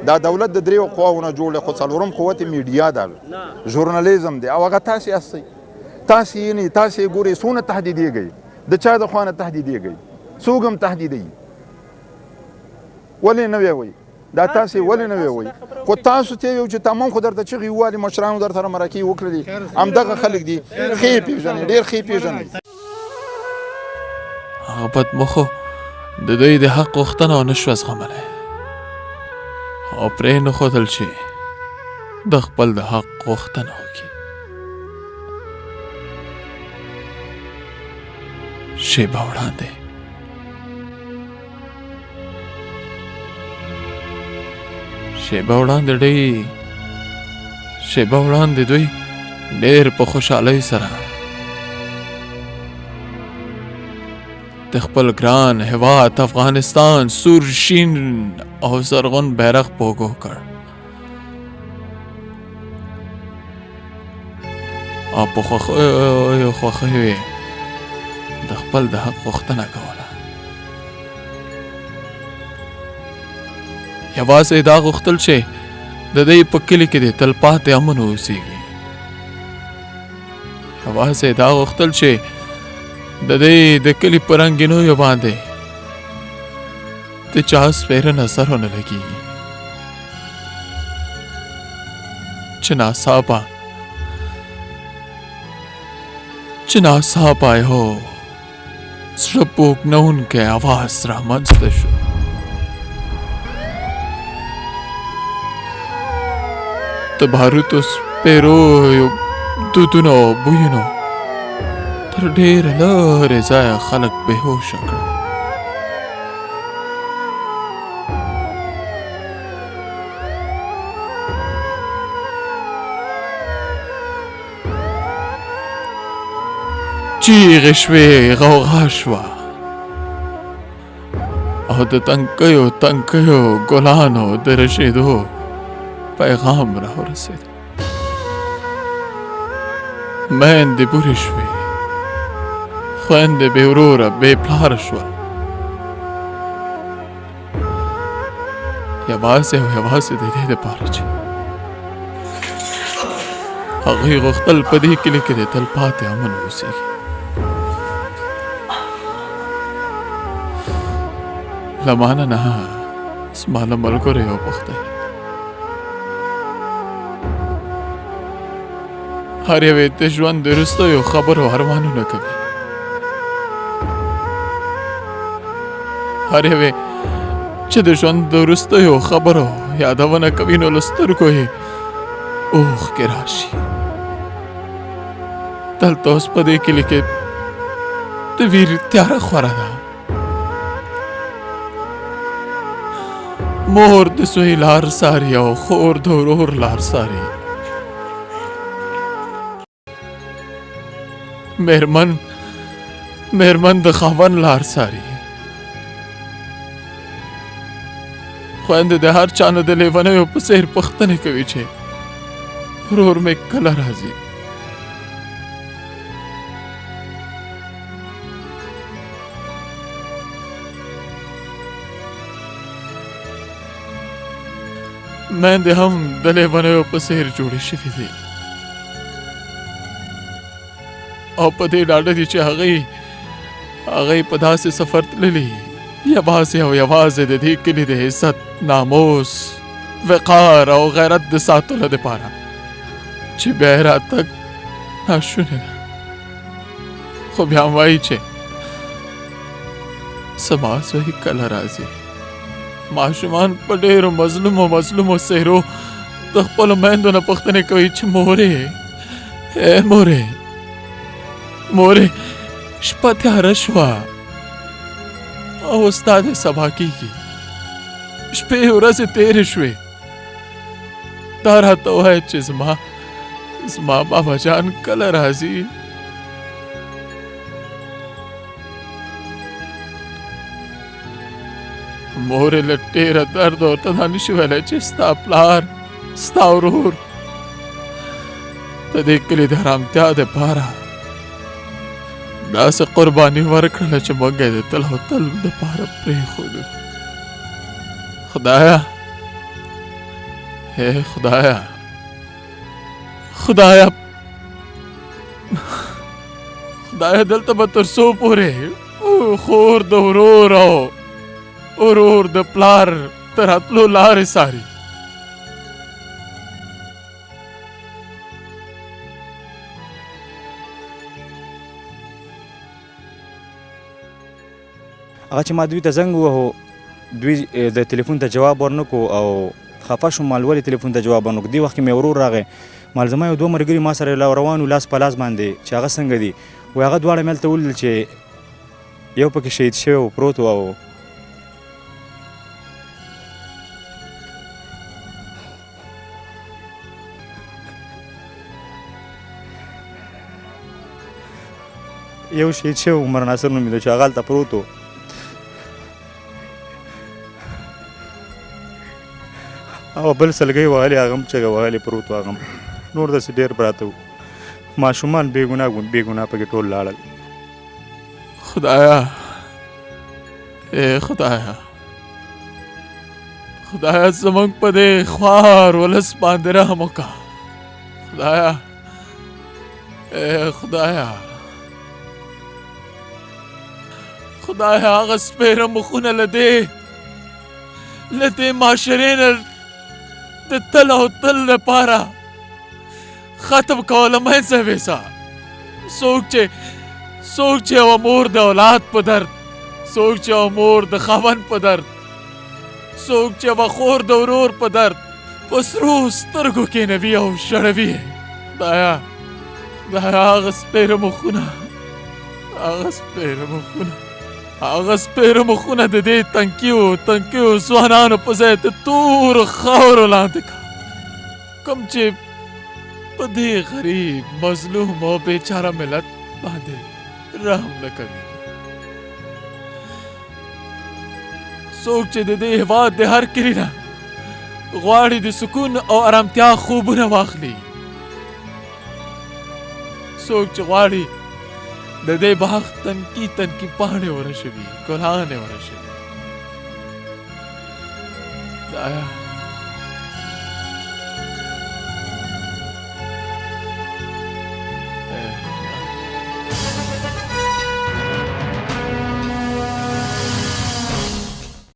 دا دولت د دریو قواونه جوړ دی خو څلورم قوت میډیا ده ژورنالیزم دی او هغه تاسې هستئ تاسې یې نه تاسې یې ګورئ څونه تهدیدېږئ د چا د خوا نه تهدیدېږئ څوک هم تهدیدوي ولې نه وی وایي دا تاسې ولې نه وی وایي خو تاسو ته یو چې تمام خو درته چغې ووالي مشرانو در سره مرکې وکړلې همدغه خلک دي ښې پېژنئ ډېر ښې پېژنئ هغه بدمخو د دوی د حق غوښتنه ونه شوه زغملی او پرې نه ښودل چې د خپل د حق غوښتنه وکړي شیبه وړاندې دوی ډېر په خوشحالۍ سره د خپل ګران هېواد افغانستان سور شین او زرغون بیرغ په اوږو کړ او په خوښیو یې د خپل د حق غوښتنه کوله یوازې دا غوښتل چې د دوی په کلي کې د تلپاتې امن واوسېږي یوازې دا غوښتل چې د دوی د کلي په رنګینیو باندې د چا سپېره نظر ونه لګېږي چې ناڅاپه یو زړه پوکونکی اواز رامنځته شو د باروتو سپېرو دودونو او بویونو تر ډېره لرې ځایه خلک بېهوشه کړل چیغې شوې غوغا شوه او د تنکیو ګلانو د رژېدو پیغام راورسېد میندې بورې شوې خویندې بې وروره بې پلاره شوه یوازې او یوازې د دې دپاره چې هغوی غوښتل په دې کلي کې د تلپاتې امن واوسېږي له ما نه زما له ملګرو یې وپوښتئ هر یو یې د ژوند د وروستیو خبرو ارمانونه کوي هر یو یې چې د ژوند د وروستیو خبرو یادونه کوي نو له سترګو یې اوښکې راشي دلته اوس په دې کلي کې د ویر تیاره خوره ده مور د سوی لار ساري او خور د ورور لار ساري مېرمن د خاوند لار ساري خویندې د هر چا نه د لیونیو په څېر پوښتنې کوي چې ورور مې کله راځي میندې هم د لیونیو په څېر جوړې شوې دي او په دې ډاډه دي چې هغوی په داسې سفر تللي یوازې او یوازې د دې کلي د عزت ناموس وقار او غیرت د ساتلو دپاره چې بیا یې راتګ ناشونې ده خو بیا هم وایي چې زما زوی کله راځي ماشومان په ډېرو مظلومو څېرو د خپلو میندو نه پوښتنې کوي چې مورې شپه تیاره شوه او ستا د سبا کېږي شپې ورځې تېرې شوې دا راته ووایه چې زما بابا جان کله راځي مورې له ډېره درد ورته دا نشي ویلی چې ستا پلار ستا ورور د دې کلي د ارامتیا دپاره داسې قرباني ورکړله چې موږ یې د تل او تل دپاره پرېښودو اے خدایا خدایا خدایا دلته به تر څو پورې خور د ورور او ورور د پلار تر راتلو لارې څاري. هغه چې ما دوی ته زنګ ووهو دوی د تلیفون ته جواب ورنکړو او خفه شوم مال ولې تلیفون ته جواب ورنکړو. دې وخت کې مې ورور راغی مال زما یو دوه ملګري ما سره روان وو لاس په لاس باندې چې هغه څنګه دي وایي هغه دواړه مې هلته ولیدل چې یو پکې شهید شوی و پروت و او یو شهید شوی عمر ناصر نومېده چې هغه هلته پروت و او بل سلګۍ وهلې هغه هم چغه وهلې پروت و هغه نور داسې ډېر پراته وو ماشومان بېګناه پکې ټول لاړل. خدایا اے خدایا خدایا زمونږ په دې خوار ولس باندې رحم وکړه. خدایا اے خدایا خدایا هغه سپېره مخونه له دې معاشرې نه د تل او تل لپاره ختم کوله منځه ویسه. څوک چې یوه مور د اولاد په درد، څوک چې یوه مور د خاوند په درد، څوک چې یوه خور د ورور په درد په سرو سترګو کښېنوي او ژړوي. خدایا هغه سپېره مخونه هغه سپېره مخونه د دې تنکیو ځوانانو په ځای د تورو خاورو لاندې کړه کوم چې په دې غریب مظلوم او بیچاره ملت باندې رحم نه کوي. څوک چې د دې هېواد د هر کلي نه غواړي د سکون او ارامتیا خوبونه واخلي، څوک چې غواړي د دې باغ تنکي پاڼې ورشوي، ګلانې ورشوي. خدایا